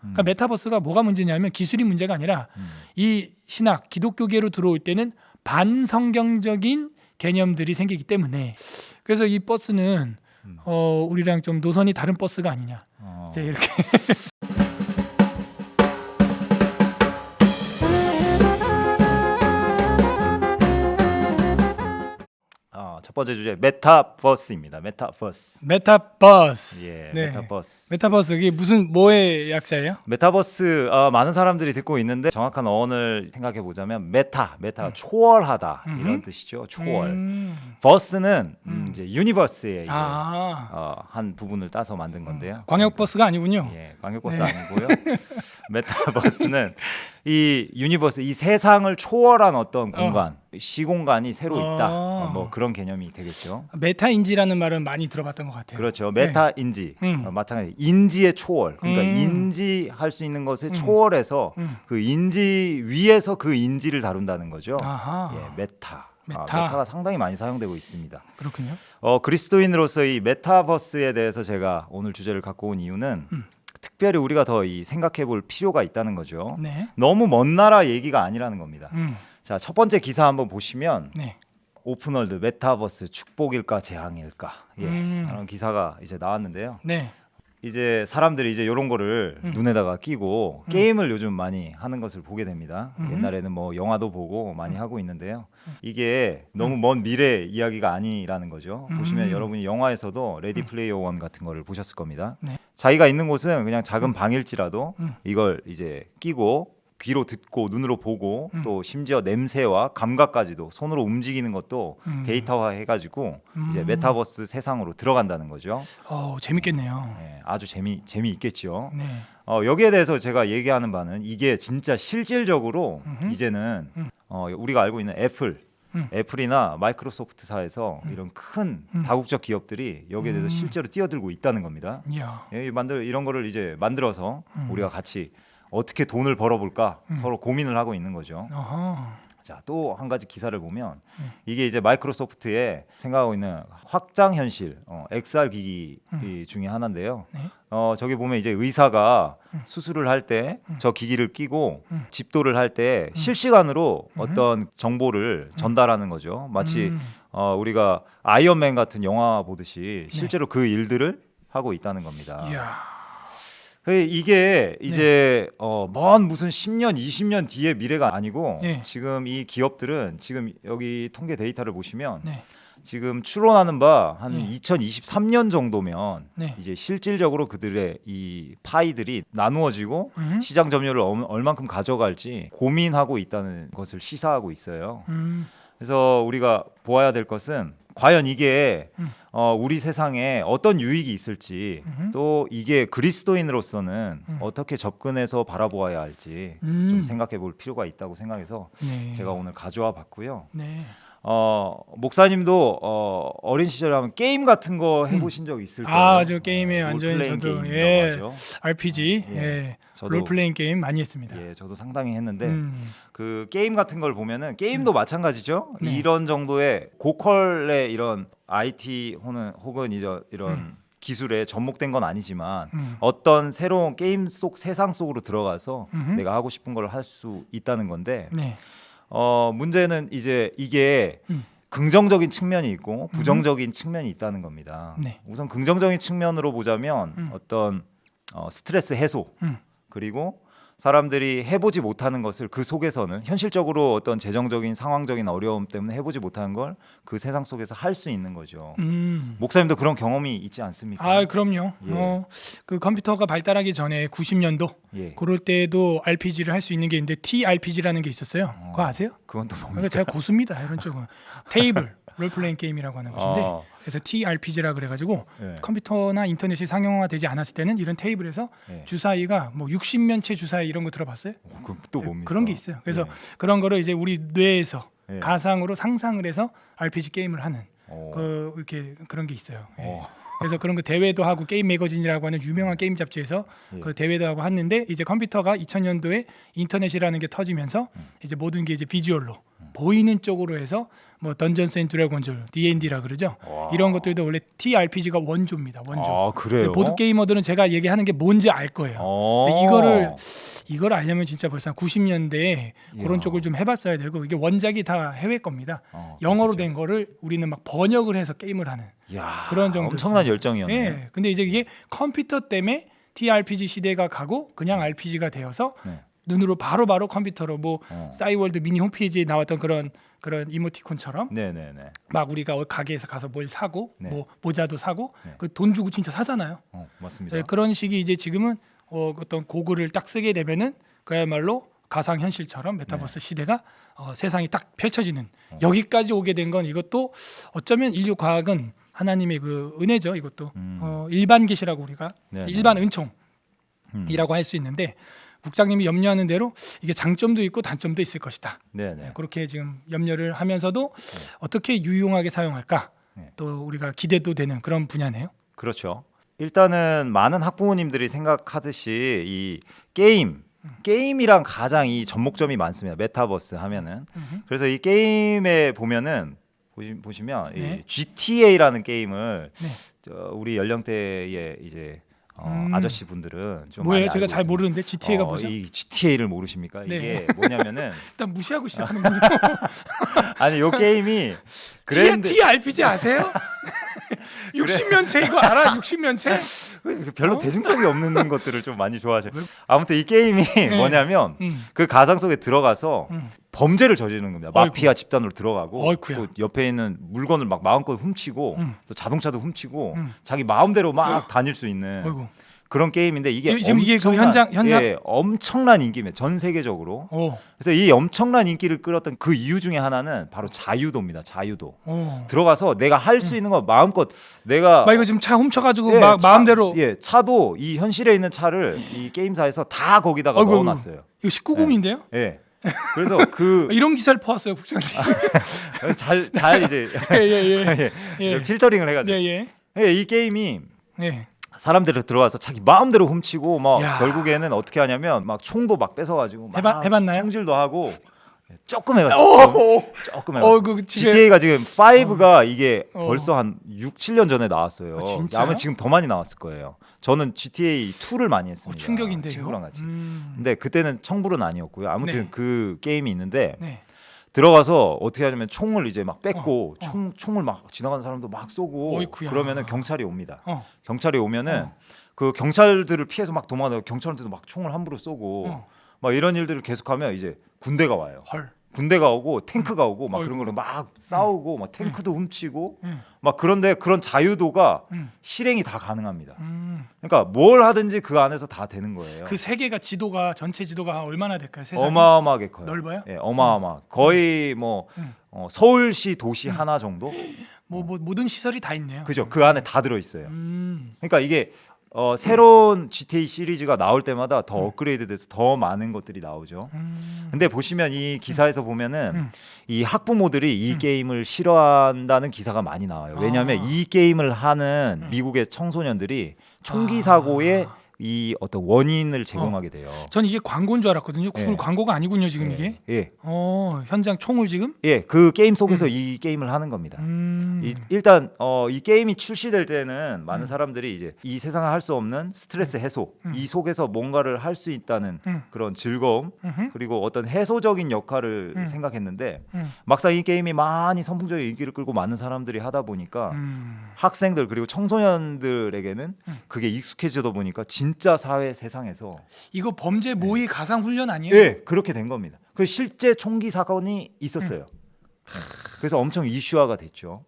그러니까 메타버스가 뭐가 문제냐면 기술이 문제가 아니라 이 신학 기독교계로 들어올 때는 반성경적인 개념들이 생기기 때문에 그래서 이 버스는 우리랑 좀 노선이 다른 버스가 아니냐 이제 이렇게 첫 번째 주제 메타버스입니다. 메타버스. 메타버스. 예, 네. 메타버스. 메타버스 이게 무슨 뭐의 약자예요? 메타버스 많은 사람들이 듣고 있는데 정확한 어원을 생각해 보자면 메타가 초월하다 이런 뜻이죠. 초월. 버스는 이제 유니버스의 이제 한 부분을 따서 만든 건데요. 광역버스가 아니군요. 예, 광역버스 아니고요. 메타버스는 이 유니버스, 이 세상을 초월한 어떤 공간, 시공간이 새로 있다. 뭐 그런 개념이 되겠죠. 메타인지라는 말은 많이 들어봤던 것 같아요. 그렇죠. 메타인지, 마찬가지. 인지의 초월. 그러니까 인지할 수 있는 것을 초월해서 그 인지 위에서 그 인지를 다룬다는 거죠. 예, 메타. 메타가 상당히 많이 사용되고 있습니다. 그렇군요. 그리스도인으로서 이 메타버스에 대해서 제가 오늘 주제를 갖고 온 이유는 특별히 우리가 더 생각해 볼 필요가 있다는 거죠. 네. 너무 먼 나라 얘기가 아니라는 겁니다. 자, 첫 번째 기사 한번 보시면 네. 오픈월드 메타버스 축복일까 재앙일까 그런 기사가 이제 나왔는데요. 네. 이제 사람들이 이제 이런 거를 눈에다가 끼고 게임을 요즘 많이 하는 것을 보게 됩니다. 옛날에는 뭐 영화도 보고 많이 하고 있는데요. 이게 너무 먼 미래 이야기가 아니라는 거죠. 보시면 여러분이 영화에서도 레디 플레이어 원 같은 거를 보셨을 겁니다. 네. 자기가 있는 곳은 그냥 작은 방일지라도 이걸 이제 끼고 귀로 듣고 눈으로 보고 또 심지어 냄새와 감각까지도 손으로 움직이는 것도 데이터화 해가지고 이제 메타버스 세상으로 들어간다는 거죠. 재밌겠네요. 네, 아주 재미있겠죠. 네. 여기에 대해서 제가 얘기하는 바는 이게 진짜 실질적으로 이제는 우리가 알고 있는 애플이나 마이크로소프트사에서 이런 큰 다국적 기업들이 여기에 대해서 실제로 뛰어들고 있다는 겁니다. 이야. 이런 거를 이제 만들어서 우리가 같이 어떻게 돈을 벌어볼까 서로 고민을 하고 있는 거죠. 자, 또 한 가지 기사를 보면 이게 이제 마이크로소프트에 생각하고 있는 확장 현실 XR 기기 중에 하나인데요. 네. 저기 보면 이제 의사가 수술을 할 때 저 기기를 끼고 집도를 할 때 실시간으로 어떤 정보를 전달하는 거죠. 마치 우리가 아이언맨 같은 영화 보듯이 실제로 그 일들을 하고 있다는 겁니다. 이야. 이게 이제 먼 무슨 10년, 20년 뒤의 미래가 아니고 지금 이 기업들은 지금 여기 통계 데이터를 보시면 지금 추론하는 바 한 2023년 정도면 이제 실질적으로 그들의 이 파이들이 나누어지고 시장 점유율을 얼만큼 가져갈지 고민하고 있다는 것을 시사하고 있어요. 그래서 우리가 보아야 될 것은 과연 이게 우리 세상에 어떤 유익이 있을지 또 이게 그리스도인으로서는 어떻게 접근해서 바라보아야 할지 좀 생각해 볼 필요가 있다고 생각해서 제가 오늘 가져와 봤고요. 네. 목사님도 어린 시절에 하면 게임 같은 거 해보신 적 있을 거예요. 저 게임에 완전히 롤플레잉 저도 게임이라고 하죠. RPG 저도, 롤플레잉 게임 많이 했습니다. 저도 상당히 했는데 그 게임 같은 걸 보면은 게임도 마찬가지죠. 이런 정도의 고퀄의 이런 IT 혹은 이런 기술에 접목된 건 아니지만 어떤 새로운 게임 속 세상 속으로 들어가서 내가 하고 싶은 걸 할 수 있다는 건데 문제는 이제 이게 긍정적인 측면이 있고 부정적인 측면이 있다는 겁니다. 우선 긍정적인 측면으로 보자면 어떤 스트레스 해소 그리고 사람들이 해보지 못하는 것을 그 속에서는 현실적으로 어떤 재정적인 상황적인 어려움 때문에 해보지 못하는 걸 그 세상 속에서 할 수 있는 거죠. 목사님도 그런 경험이 있지 않습니까? 그럼요. 그 컴퓨터가 발달하기 전에 90년도 그럴 때도 RPG를 할 수 있는 게 있는데 TRPG라는 게 있었어요. 그거 아세요? 그건 또 뭡니까? 그러니까 제가 고수입니다. 이런 쪽은 테이블 롤플레잉 게임이라고 하는 것인데 그래서 TRPG라 그래가지고 컴퓨터나 인터넷이 상용화되지 않았을 때는 이런 테이블에서 주사위가 뭐 60면체 주사위 이런 거 들어봤어요? 또 뭡니까? 그런 게 있어요. 그래서 그런 거를 이제 우리 뇌에서 가상으로 상상을 해서 RPG 게임을 하는 이렇게 그런 게 있어요. 그래서 그런 거 대회도 하고 게임 매거진이라고 하는 유명한 게임 잡지에서 예. 그 대회도 하고 했는데 이제 컴퓨터가 2000년도에 인터넷이라는 게 터지면서 이제 모든 게 이제 비주얼로 보이는 쪽으로 해서 뭐 던전스 앤 드래곤즈 D&D라 그러죠. 와. 이런 것들도 원래 TRPG가 원조입니다. 원조. 아 그래요? 보드 게이머들은 제가 얘기하는 게 뭔지 알 거예요. 근데 이걸 알려면 진짜 벌써 한 90년대에 그런 이야. 쪽을 좀 해봤어야 되고 이게 원작이 다 해외 겁니다. 영어로 된 거를 우리는 막 번역을 해서 게임을 하는 야, 그런 정도 엄청난 열정이었네. 예. 근데 이제 이게 컴퓨터 때문에 TRPG 시대가 가고 그냥 RPG가 되어서 네. 눈으로 바로바로 컴퓨터로 뭐 싸이월드 미니 홈페이지에 나왔던 그런 이모티콘처럼 네네네. 막 우리가 가게에서 가서 뭘 사고 네. 뭐 모자도 사고 네. 그 돈 주고 진짜 사잖아요. 맞습니다. 네, 그런 식이 이제 지금은 어떤 고글을 딱 쓰게 되면은 그야말로 가상 현실처럼 메타버스 시대가 세상이 딱 펼쳐지는 여기까지 오게 된 건 이것도 어쩌면 인류 과학은 하나님의 그 은혜죠. 이것도 일반 계시라고 우리가 네네. 일반 은총이라고 할 수 있는데 국장님이 염려하는 대로 이게 장점도 있고 단점도 있을 것이다. 네네. 그렇게 지금 염려를 하면서도 어떻게 유용하게 사용할까 네. 또 우리가 기대도 되는 그런 분야네요. 그렇죠. 일단은 많은 학부모님들이 생각하듯이 이 게임이랑 가장 이 접목점이 많습니다. 메타버스 하면은. 그래서 이 게임에 보면은 보시면 네. 이 GTA라는 게임을 네. 우리 연령대의 이제 아저씨 분들은 좀 뭐예요? 많이 제가 알고 잘 있습니다. 모르는데 GTA가 뭐죠? 이 GTA를 모르십니까? 네. 이게 뭐냐면은 일단 무시하고 시작하는군요. 아니 요 게임이 그랜드 TRPG 아세요? 60면체 이거 알아? 60면체? 별로 대중성이 없는 것들을 좀 많이 좋아하죠. 아무튼 이 게임이 뭐냐면 그 가상 속에 들어가서 범죄를 저지르는 겁니다. 마피아 집단으로 들어가고 어이쿠야. 또 옆에 있는 물건을 막 마음껏 훔치고 또 자동차도 훔치고 음. 자기 마음대로 막 다닐 수 있는 어이구. 그런 게임인데 이게 지금 이게 그 엄청난, 현장? 예, 엄청난 인기입니다. 전 세계적으로. 그래서 이 엄청난 인기를 끌었던 그 이유 중에 하나는 바로 자유도입니다. 자유도. 들어가서 내가 할 수 있는 거 마음껏 내가 막 이거 지금 차 훔쳐가지고 예, 막 마음대로 차도 이 현실에 있는 차를 이 게임사에서 다 거기다가 어이구, 넣어놨어요. 이거 19금인데요? 예. 그래서 그 이런 기사를 퍼왔어요, 국장님. 잘 이제 예. 필터링을 해가지고 예. 이 게임이 예. 사람들이 들어가서 자기 마음대로 훔치고 막 야. 결국에는 어떻게 하냐면 막 총도 막 뺏어가지고 막 해봤나요? 총질도 하고 조금 해봤어요. 조금 해봤어요. 그 GTA가 지금 5가 이게 벌써 한 6, 7년 전에 나왔어요. 진짜요? 아마 지금 더 많이 나왔을 거예요. 저는 GTA 2를 많이 했습니다. 충격인데요. 친구랑 같이. 근데 그때는 청불은 아니었고요. 아무튼 네. 그 게임이 있는데 네. 들어가서 어떻게 하냐면 총을 이제 막 뺏고 어. 총을 막 지나가는 사람도 막 쏘고 어이쿠야. 그러면은 경찰이 옵니다. 경찰이 오면은 어. 그 경찰들을 피해서 막 도망가다가 경찰한테도 막 총을 함부로 쏘고 막 이런 일들을 계속하면 이제 군대가 와요. 헐. 군대가 오고 탱크가 오고 막 어이구. 그런 걸로 막 싸우고 막 탱크도 훔치고 막 그런데 그런 자유도가 실행이 다 가능합니다. 그러니까 뭘 하든지 그 안에서 다 되는 거예요. 그 세계가 지도가 전체 지도가 얼마나 될까요? 세상이? 어마어마하게 커요. 넓어요? 예, 어마어마. 거의 뭐 서울시 도시 하나 정도? 뭐 모든 시설이 다 있네요. 그죠? 그 안에 다 들어 있어요. 음. 그러니까 이게 새로운 GTA 시리즈가 나올 때마다 더 업그레이드돼서 더 많은 것들이 나오죠. 근데 보시면 이 기사에서 보면은 이 학부모들이 이 게임을 싫어한다는 기사가 많이 나와요. 왜냐하면 이 게임을 하는 미국의 청소년들이 총기 사고의 이 어떤 원인을 제공하게 돼요. 전 이게 광고인 줄 알았거든요. 구글 예. 광고가 아니군요, 지금 이게. 예, 현장 총을 지금? 예, 그 게임 속에서 이 게임을 하는 겁니다. 일단 이 게임이 출시될 때는 많은 사람들이 이제 이 세상에 할 수 없는 스트레스 해소, 이 속에서 뭔가를 할 수 있다는 그런 즐거움, 그리고 어떤 해소적인 역할을 생각했는데 막상 이 게임이 많이 선풍적인 인기를 끌고 많은 사람들이 하다 보니까 학생들 그리고 청소년들에게는 그게 익숙해지다 보니까 진짜 사회 세상에서 이거 범죄 모의 가상 훈련 아니에요? 예, 그렇게 된 겁니다. 그 실제 총기 사건이 있었어요. 그래서 엄청 이슈화가 됐죠.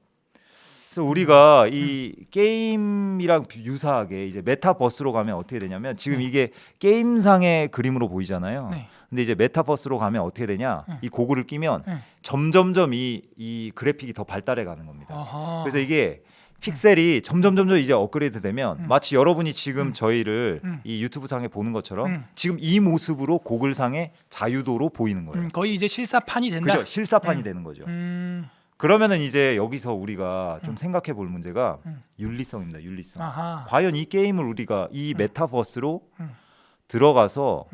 그래서 우리가 이 게임이랑 유사하게 이제 메타버스로 가면 어떻게 되냐면 지금 이게 게임상의 그림으로 보이잖아요. 네. 근데 이제 메타버스로 가면 어떻게 되냐? 이 고글을 끼면 점점점 이 그래픽이 더 발달해 가는 겁니다. 아하. 그래서 이게 픽셀이 점점 이제 업그레이드 되면 마치 여러분이 지금 저희를 이 유튜브 상에 보는 것처럼 지금 이 모습으로 고글 상의 자유도로 보이는 거예요. 거의 이제 실사판이 된다. 그죠? 실사판이 되는 거죠. 그러면은 이제 여기서 우리가 좀 생각해 볼 문제가 윤리성입니다. 윤리성. 아하. 과연 이 게임을 우리가 이 메타버스로 음. 들어가서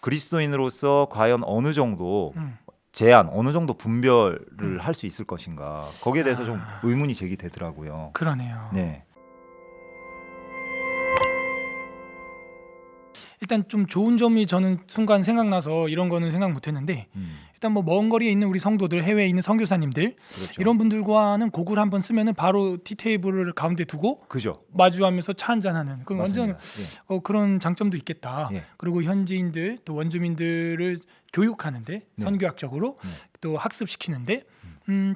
그리스도인으로서 과연 어느 정도 음. 제한, 어느 정도 분별을 할 수 있을 것인가. 거기에 대해서 좀 의문이 제기되더라고요. 그러네요. 네. 일단 좀 좋은 점이 저는 순간 생각나서 이런 거는 생각 못했는데 일단 뭐 먼 거리에 있는 우리 성도들, 해외에 있는 선교사님들 그렇죠. 이런 분들과는 고글 한번 쓰면은 바로 티테이블을 가운데 두고 그죠. 마주하면서 차 한잔하는 그건 완전 맞습니다. 예. 그런 장점도 있겠다. 예. 그리고 현지인들 또 원주민들을 교육하는데 네. 선교학적으로 또 학습시키는데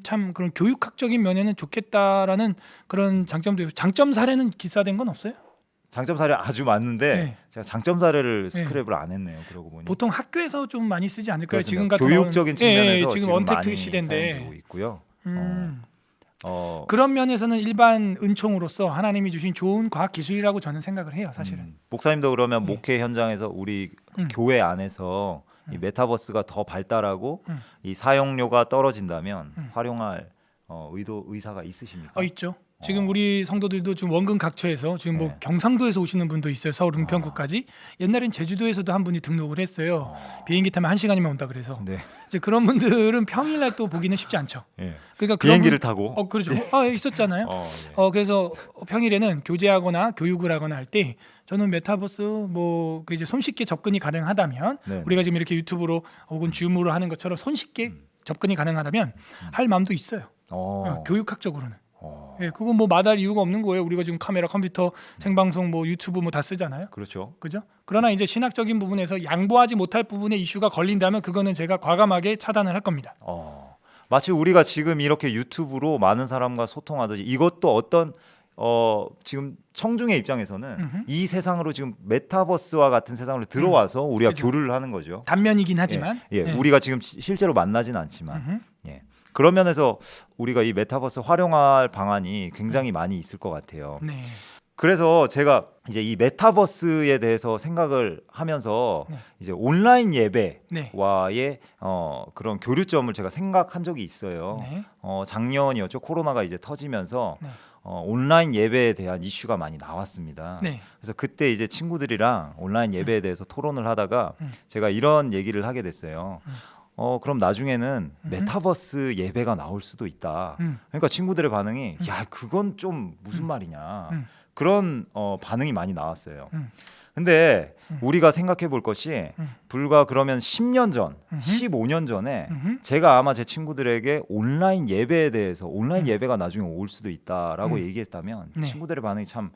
참 그런 교육학적인 면에는 좋겠다라는 그런 장점도 있고 장점 사례는 기사된 건 없어요? 장점 사례 아주 많은데 네. 제가 장점 사례를 스크랩을 안 했네요. 그러고 보니. 보통 학교에서 좀 많이 쓰지 않을까요? 그렇습니다. 지금 같은 교육적인 측면에서 지금 지금 언택트 많이 시대인데 사용되고 있고요. 어, 그런 면에서는 일반 은총으로서 하나님이 주신 좋은 과학 기술이라고 저는 생각을 해요, 사실은. 목사님도 그러면 예. 목회 현장에서 우리 교회 안에서 이 메타버스가 더 발달하고 이 사용료가 떨어진다면 활용할 의사가 있으십니까? 있죠. 지금 우리 성도들도 지금 원근 각처에서 지금 뭐 네. 경상도에서 오시는 분도 있어요. 서울 은평구까지. 옛날엔 제주도에서도 한 분이 등록을 했어요. 비행기 타면 1시간이면 온다 그래서. 네. 이제 그런 분들은 평일날 또 보기는 쉽지 않죠. 예. 그러니까 그런 비행기를 분- 타고. 그렇죠. 있었잖아요. 예. 그래서 평일에는 교제하거나 교육을 하거나 할 때 저는 메타버스 그 이제 손쉽게 접근이 가능하다면 네. 우리가 지금 이렇게 유튜브로 혹은 줌으로 하는 것처럼 손쉽게 접근이 가능하다면 할 마음도 있어요. 교육학적으로는. 예, 그건 뭐 마다할 이유가 없는 거예요. 우리가 지금 카메라, 컴퓨터, 생방송, 뭐 유튜브 뭐 다 쓰잖아요. 그렇죠. 그죠? 그러나 이제 신학적인 부분에서 양보하지 못할 부분의 이슈가 걸린다면 그거는 제가 과감하게 차단을 할 겁니다. 마치 우리가 지금 이렇게 유튜브로 많은 사람과 소통하듯이 이것도 어떤 지금 청중의 입장에서는 이 세상으로 지금 메타버스와 같은 세상으로 들어와서 우리가 그죠. 교류를 하는 거죠. 단면이긴 하지만 예, 우리가 지금 실제로 만나진 않지만 예. 그런 면에서 우리가 이 메타버스 활용할 방안이 굉장히 많이 있을 것 같아요. 네. 그래서 제가 이제 이 메타버스에 대해서 생각을 하면서 네. 이제 온라인 예배와의 네. 그런 교류점을 제가 생각한 적이 있어요. 네. 작년이었죠. 코로나가 이제 터지면서 네. 온라인 예배에 대한 이슈가 많이 나왔습니다. 네. 그래서 그때 이제 친구들이랑 온라인 예배에 대해서 토론을 하다가 제가 이런 얘기를 하게 됐어요. 그럼 나중에는 메타버스 예배가 나올 수도 있다. 그러니까 친구들의 반응이 야 그건 좀 무슨 말이냐 그런 반응이 많이 나왔어요. 근데 우리가 생각해 볼 것이 불과 그러면 10년 전, 15년 전에 제가 아마 제 친구들에게 온라인 예배에 대해서 온라인 예배가 나중에 올 수도 있다라고 얘기했다면 네. 친구들의 반응이 참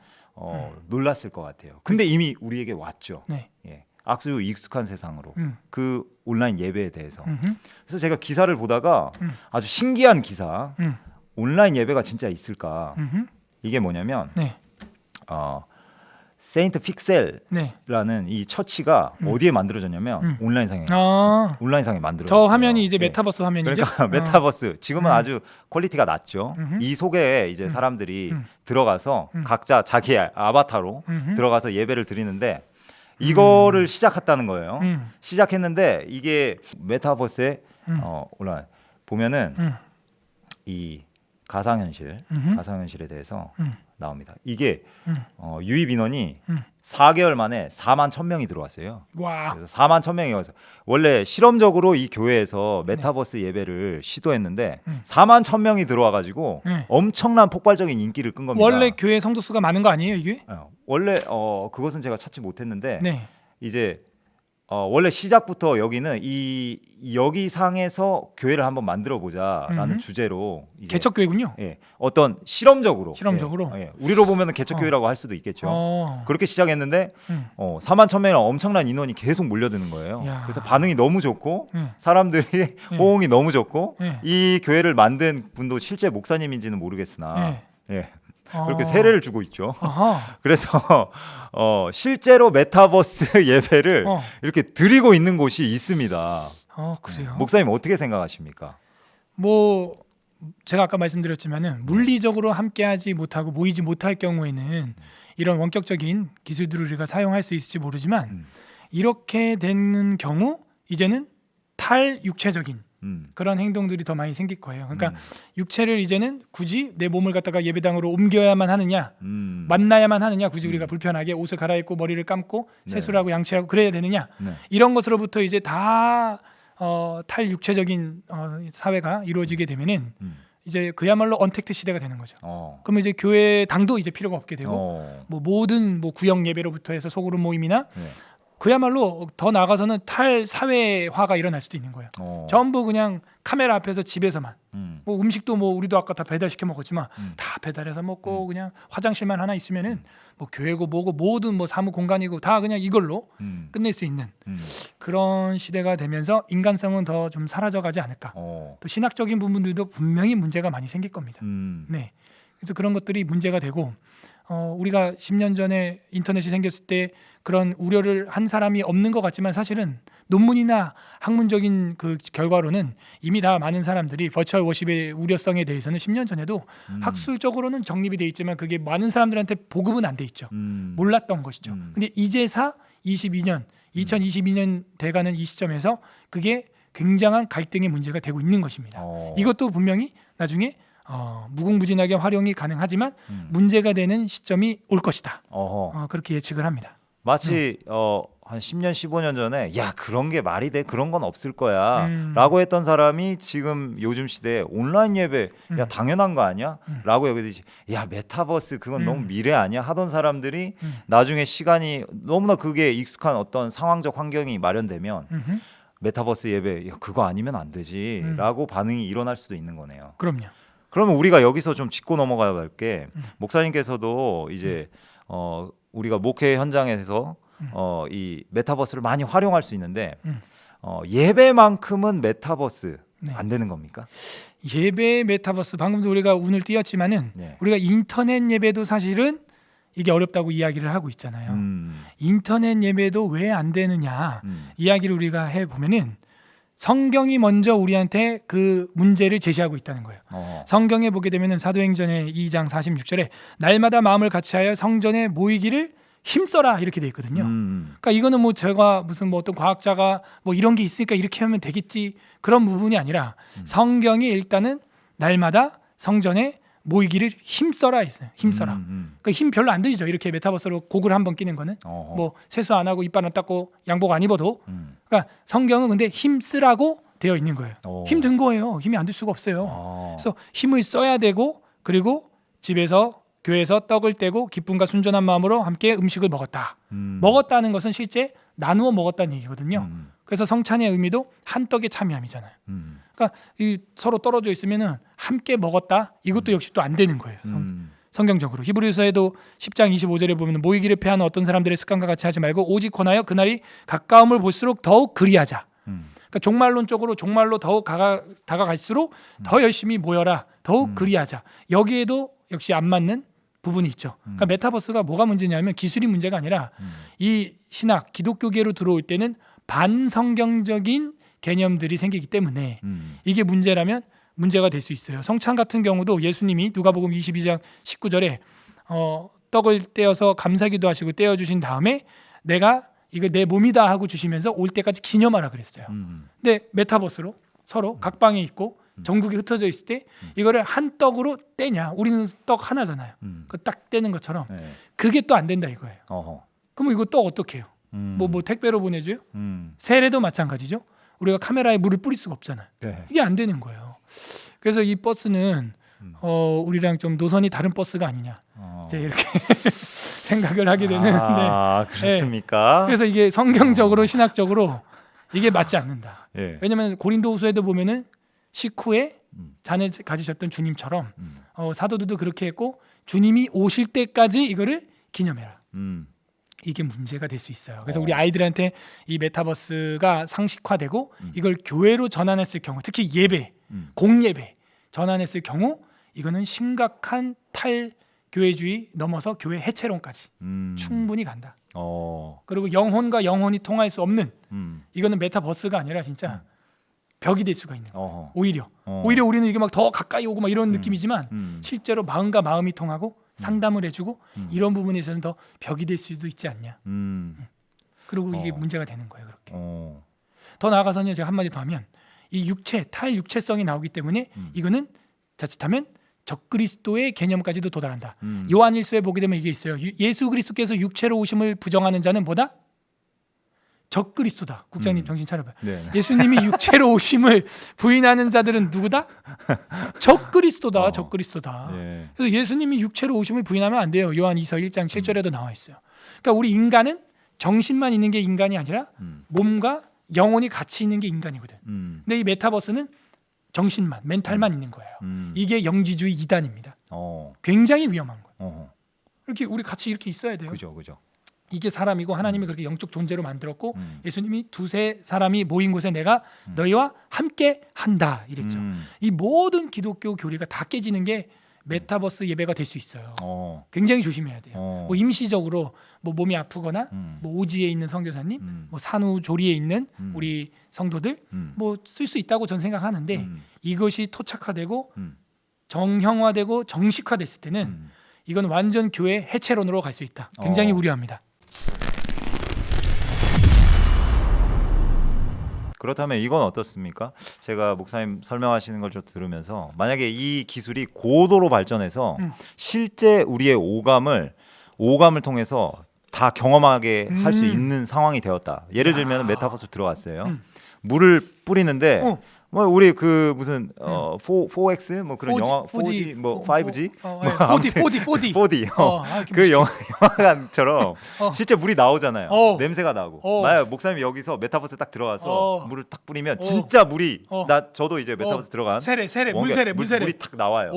놀랐을 것 같아요. 근데 이미 우리에게 왔죠. 네. 예. 아주 익숙한 세상으로 그 온라인 예배에 대해서. 음흠. 그래서 제가 기사를 보다가 아주 신기한 기사. 음. 온라인 예배가 진짜 있을까? 음흠. 이게 뭐냐면 네. 세인트 픽셀라는 네. 이 처치가 어디에 만들어졌냐면 온라인상에 온라인상에 만들어졌어요. 저 화면이 이제 예. 메타버스 화면이죠. 그러니까 메타버스 지금은 아주 퀄리티가 낮죠. 이 속에 이제 사람들이 들어가서 각자 자기 아바타로 들어가서 예배를 드리는데 이거를 시작했다는 거예요. 시작했는데 이게 메타버스에 올라 보면은 이 가상현실에 대해서 나옵니다. 이게 유입 인원이 4개월 만에 4만 1,000명이 들어왔어요. 와. 그래서 4만 1,000명이 와서 원래 실험적으로 이 교회에서 메타버스 예배를 시도했는데 4만 1,000명이 들어와가지고 네. 엄청난 폭발적인 인기를 끈 겁니다. 원래 교회 성도 수가 많은 거 아니에요, 이게? 원래 그것은 제가 찾지 못했는데 네. 이제 원래 시작부터 여기는 여기 상에서 교회를 한번 만들어 보자라는 주제로 이제 개척 교회군요. 예, 어떤 실험적으로 우리로 보면은 개척 교회라고 할 수도 있겠죠. 그렇게 시작했는데 4만 1,000명이나 엄청난 인원이 계속 몰려드는 거예요. 야. 그래서 반응이 너무 좋고 사람들이 호응이 너무 좋고 이 교회를 만든 분도 실제 목사님인지는 모르겠으나 예. 그렇게 세례를 주고 있죠. 아하. 그래서 실제로 메타버스 예배를 이렇게 드리고 있는 곳이 있습니다. 그래요. 목사님 어떻게 생각하십니까? 뭐 제가 아까 말씀드렸지만은 물리적으로 함께하지 못하고 모이지 못할 경우에는 이런 원격적인 기술들을 우리가 사용할 수 있을지 모르지만 이렇게 되는 경우 이제는 탈육체적인 그런 행동들이 더 많이 생길 거예요. 그러니까 육체를 이제는 굳이 내 몸을 갖다가 예배당으로 옮겨야만 하느냐, 만나야만 하느냐, 굳이 우리가 불편하게 옷을 갈아입고 머리를 감고 세수를 하고 양치하고 그래야 되느냐, 이런 것으로부터 이제 다 탈육체적인 사회가 이루어지게 되면은 이제 그야말로 언택트 시대가 되는 거죠. 그러면 이제 교회 당도 이제 필요가 없게 되고 뭐 모든 뭐 구역 예배로부터 해서 소그룹 모임이나 그야말로 더 나아가서는 탈사회화가 일어날 수도 있는 거예요. 전부 그냥 카메라 앞에서 집에서만 뭐 음식도 뭐 우리도 아까 다 배달시켜 먹었지만 다 배달해서 먹고 그냥 화장실만 하나 있으면은 뭐 교회고 뭐고 모든 뭐 사무 공간이고 다 그냥 이걸로 끝낼 수 있는 그런 시대가 되면서 인간성은 더 좀 사라져가지 않을까. 또 신학적인 부분들도 분명히 문제가 많이 생길 겁니다. 네, 그래서 그런 것들이 문제가 되고 우리가 10년 전에 인터넷이 생겼을 때 그런 우려를 한 사람이 없는 것 같지만 사실은 논문이나 학문적인 그 결과로는 이미 다 많은 사람들이 버추얼 워십의 우려성에 대해서는 10년 전에도 학술적으로는 정립이 돼 있지만 그게 많은 사람들한테 보급은 안 돼 있죠. 몰랐던 것이죠. 근데 이제사 2022년 돼가는 이 시점에서 그게 굉장한 갈등의 문제가 되고 있는 것입니다. 이것도 분명히 나중에 무궁무진하게 활용이 가능하지만 문제가 되는 시점이 올 것이다. 그렇게 예측을 합니다. 마치 한 10년 15년 전에 야 그런 게 말이 돼 그런 건 없을 거야 라고 했던 사람이 지금 요즘 시대에 온라인 예배 야 당연한 거 아니야? 라고 여기듯이 야 메타버스 그건 너무 미래 아니야? 하던 사람들이 나중에 시간이 너무나 그게 익숙한 어떤 상황적 환경이 마련되면 메타버스 예배 야, 그거 아니면 안 되지 라고 반응이 일어날 수도 있는 거네요. 그럼요. 그러면 우리가 여기서 좀 짚고 넘어가야 할 게 목사님께서도 이제 우리가 목회 현장에서 이 메타버스를 많이 활용할 수 있는데 예배만큼은 메타버스 안 되는 겁니까? 예배 메타버스 방금도 우리가 운을 띄었지만은 우리가 인터넷 예배도 사실은 이게 어렵다고 이야기를 하고 있잖아요. 인터넷 예배도 왜 안 되느냐 이야기를 우리가 해보면은 성경이 먼저 우리한테 그 문제를 제시하고 있다는 거예요. 성경에 보게 되면은 사도행전의 2장 46절에 날마다 마음을 같이하여 성전에 모이기를 힘써라 이렇게 돼 있거든요. 그러니까 이거는 뭐 제가 무슨 뭐 어떤 과학자가 뭐 이런 게 있으니까 이렇게 하면 되겠지 그런 부분이 아니라 성경이 일단은 날마다 성전에 모이기를 힘써라 있어요. 힘써라. 그러니까 힘 별로 안 들이죠. 이렇게 메타버스로 고글 한번 끼는 거는 뭐 세수 안 하고 이빨 안 닦고 양복 안 입어도. 그러니까 성경은 근데 힘 쓰라고 되어 있는 거예요. 힘 든 거예요. 힘이 안 들 수가 없어요. 그래서 힘을 써야 되고 그리고 집에서 교회에서 떡을 떼고 기쁨과 순전한 마음으로 함께 음식을 먹었다. 먹었다는 것은 실제 나누어 먹었다는 얘기거든요. 그래서 성찬의 의미도 한 떡에 참여함이잖아요. 그러니까 이 서로 떨어져 있으면은 함께 먹었다. 이것도 역시 또 안 되는 거예요. 성경적으로 히브리서에도 10장 25절에 보면 모이기를 패하는 어떤 사람들의 습관과 같이 하지 말고 오직 권하여 그날이 가까움을 볼수록 더욱 그리하자. 그러니까 종말론적으로 종말로 더욱 다가갈수록 더 열심히 모여라. 더욱 그리하자. 여기에도 역시 안 맞는 부분이 있죠. 그러니까 메타버스가 뭐가 문제냐면 기술이 문제가 아니라 이 신학 기독교계로 들어올 때는 반성경적인 개념들이 생기기 때문에 이게 문제라면 문제가 될 수 있어요. 성찬 같은 경우도 예수님이 누가복음 22장 19절에 떡을 떼어서 감사기도 하시고 떼어주신 다음에 내가 이거 내 몸이다 하고 주시면서 올 때까지 기념하라 그랬어요. 근데 메타버스로 서로 각 방에 있고 전국에 흩어져 있을 때 이거를 한 떡으로 떼냐? 우리는 떡 하나잖아요. 그 딱 떼는 것처럼 그게 또 안 된다 이거예요. 그럼 이거 떡 어떻게 해요? 뭐 택배로 보내줘요? 세례도 마찬가지죠. 우리가 카메라에 물을 뿌릴 수가 없잖아요. 이게 안 되는 거예요. 그래서 이 버스는 우리랑 좀 노선이 다른 버스가 아니냐 이제 이렇게 생각을 하게 되는. 그렇습니까? 네. 그래서 이게 성경적으로 신학적으로 이게 맞지 않는다. 왜냐하면 고린도후서에도 보면은 식후에 잔을 가지셨던 주님처럼 사도들도 그렇게 했고 주님이 오실 때까지 이거를 기념해라. 이게 문제가 될 수 있어요. 그래서 우리 아이들한테 이 메타버스가 상식화되고 이걸 교회로 전환했을 경우, 특히 예배, 공예배 전환했을 경우 이거는 심각한 탈교회주의 넘어서 교회 해체론까지 충분히 간다. 그리고 영혼과 영혼이 통할 수 없는 이거는 메타버스가 아니라 진짜 벽이 될 수가 있는 거예요. 오히려 우리는 이게 막 더 가까이 오고 막 이런 느낌이지만 실제로 마음과 마음이 통하고 상담을 해주고 이런 부분에서는 더 벽이 될 수도 있지 않냐. 그리고 이게 문제가 되는 거예요. 그렇게. 더 나아가서는 제가 한마디 더 하면 이 육체, 탈육체성이 나오기 때문에 이거는 자칫하면 적그리스도의 개념까지도 도달한다. 요한일서에 보게 되면 이게 있어요. 예수 그리스도께서 육체로 오심을 부정하는 자는 뭐다? 적그리스도다. 국장님 정신 차려봐요. 네. 예수님이 육체로 오심을 부인하는 자들은 누구다? 적그리스도다. 적그리스도다. 예. 그래서 예수님이 육체로 오심을 부인하면 안 돼요. 요한 2서 1장 7절에도 나와 있어요. 그러니까 우리 인간은 정신만 있는 게 인간이 아니라 몸과 영혼이 같이 있는 게 인간이거든. 근데 이 메타버스는 정신만, 멘탈만 있는 거예요. 이게 영지주의 이단입니다. 굉장히 위험한 거예요. 이렇게 우리 같이 이렇게 있어야 돼요. 그죠. 이게 사람이고 하나님이 그렇게 영적 존재로 만들었고 예수님이 두세 사람이 모인 곳에 내가 너희와 함께 한다 이랬죠. 이 모든 기독교 교리가 다 깨지는 게 메타버스 예배가 될 수 있어요. 굉장히 조심해야 돼요. 뭐 임시적으로 뭐 몸이 아프거나 뭐 오지에 있는 선교사님, 뭐 산후조리에 있는 우리 성도들 뭐 쓸 수 있다고 전 생각하는데 이것이 토착화되고 정형화되고 정식화됐을 때는 이건 완전 교회 해체론으로 갈 수 있다. 굉장히 우려합니다. 그렇다면 이건 어떻습니까? 제가 목사님 설명하시는 걸 좀 들으면서 만약에 이 기술이 고도로 발전해서 실제 우리의 오감을 통해서 다 경험하게 할 수 있는 상황이 되었다. 예를 들면 메타버스 들어갔어요. 물을 뿌리는데 뭐 우리 그 무슨 4X 뭐 그런 4G, 영화 4G 뭐 5G 4D 그 영화관처럼 실제 물이 나오잖아요. 냄새가 나고. 만약 목사님 여기서 메타버스 딱 들어가서 물을 딱 뿌리면 진짜 물이 저도 이제 메타버스 들어간 세례 물이 딱 나와요.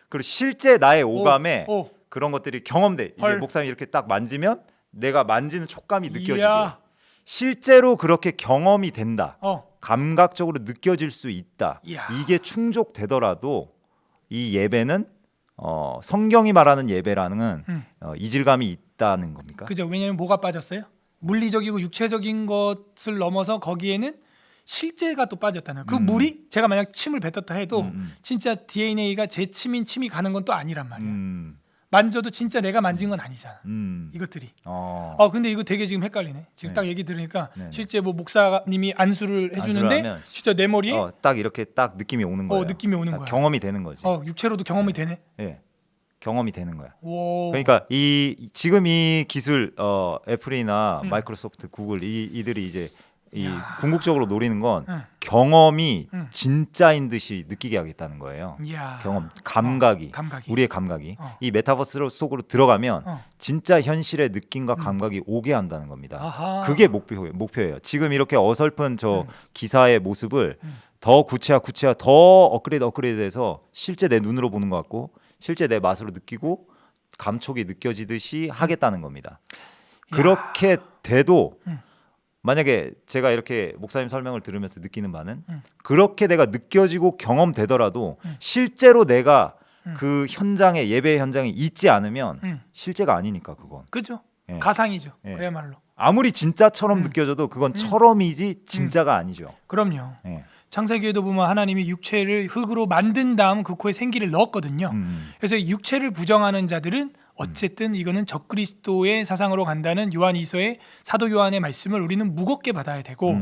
그리고 실제 나의 오감에 그런 것들이 경험돼. 이제 목사님 이렇게 딱 만지면 내가 만지는 촉감이 느껴지게. 실제로 그렇게 경험이 된다. 감각적으로 느껴질 수 있다. 이게 충족되더라도 이 예배는 성경이 말하는 예배라는 이질감이 있다는 겁니까? 그죠. 왜냐하면 뭐가 빠졌어요? 물리적이고 육체적인 것을 넘어서 거기에는 실제가 또 빠졌다는 그 물이 제가 만약 침을 뱉었다 해도 진짜 DNA가 제 침인 침이 가는 건 또 아니란 말이야. 만져도 진짜 내가 만진 건 아니잖아. 이것들이. 근데 이거 되게 지금 헷갈리네. 지금 딱 얘기 들으니까 실제 뭐 목사님이 안수를 해주는데 진짜 내 머리에 딱 이렇게 딱 느낌이 오는 거예요. 느낌이 오는 거야. 경험이 되는 거지. 육체로도 경험이 되네. 예, 경험이 되는 거야. 오. 그러니까 지금 이 기술 애플이나 마이크로소프트, 구글 이들이 이제 이 궁극적으로 노리는 건 경험이 진짜인 듯이 느끼게 하겠다는 거예요. 경험, 감각이. 우리의 감각이 이 메타버스 속으로 들어가면 진짜 현실의 느낌과 감각이 오게 한다는 겁니다. 그게 목표예요. 지금 이렇게 어설픈 저 기사의 모습을 더 구체화 더 업그레이드해서 실제 내 눈으로 보는 것 같고 실제 내 맛으로 느끼고 감촉이 느껴지듯이 하겠다는 겁니다. 그렇게 돼도 만약에 제가 이렇게 목사님 설명을 들으면서 느끼는 바는 그렇게 내가 느껴지고 경험되더라도 실제로 내가 그 현장에 예배 현장에 있지 않으면 실제가 아니니까 그건. 그죠? 예. 가상이죠. 예. 그야말로. 아무리 진짜처럼 느껴져도 그건 처럼이지 진짜가 아니죠. 그럼요. 예. 창세기에도 보면 하나님이 육체를 흙으로 만든 다음 그 코에 생기를 넣었거든요. 그래서 육체를 부정하는 자들은 어쨌든 이거는 적그리스도의 사상으로 간다는 요한 2서의 사도 요한의 말씀을 우리는 무겁게 받아야 되고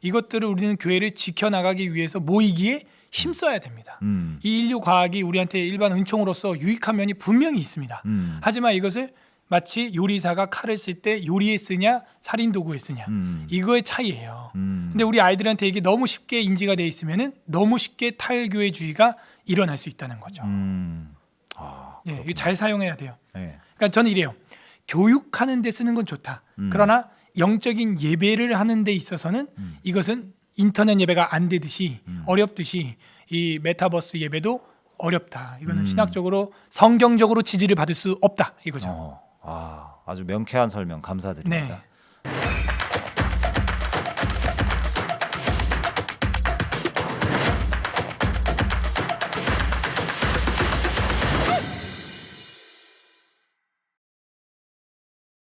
이것들을 우리는 교회를 지켜나가기 위해서 모이기에 힘써야 됩니다. 이 인류 과학이 우리한테 일반 은총으로서 유익한 면이 분명히 있습니다. 하지만 이것을 마치 요리사가 칼을 쓸 때 요리에 쓰냐 살인 도구에 쓰냐 이거의 차이예요. 근데 우리 아이들한테 이게 너무 쉽게 인지가 돼 있으면은 너무 쉽게 탈교회주의가 일어날 수 있다는 거죠. 예, 이거 잘 사용해야 돼요. 그러니까 저는 이래요. 교육하는 데 쓰는 건 좋다. 그러나 영적인 예배를 하는 데 있어서는 이것은 인터넷 예배가 안 되듯이 어렵듯이 이 메타버스 예배도 어렵다. 이거는 신학적으로 성경적으로 지지를 받을 수 없다. 이거죠. 아주 명쾌한 설명 감사드립니다. 네.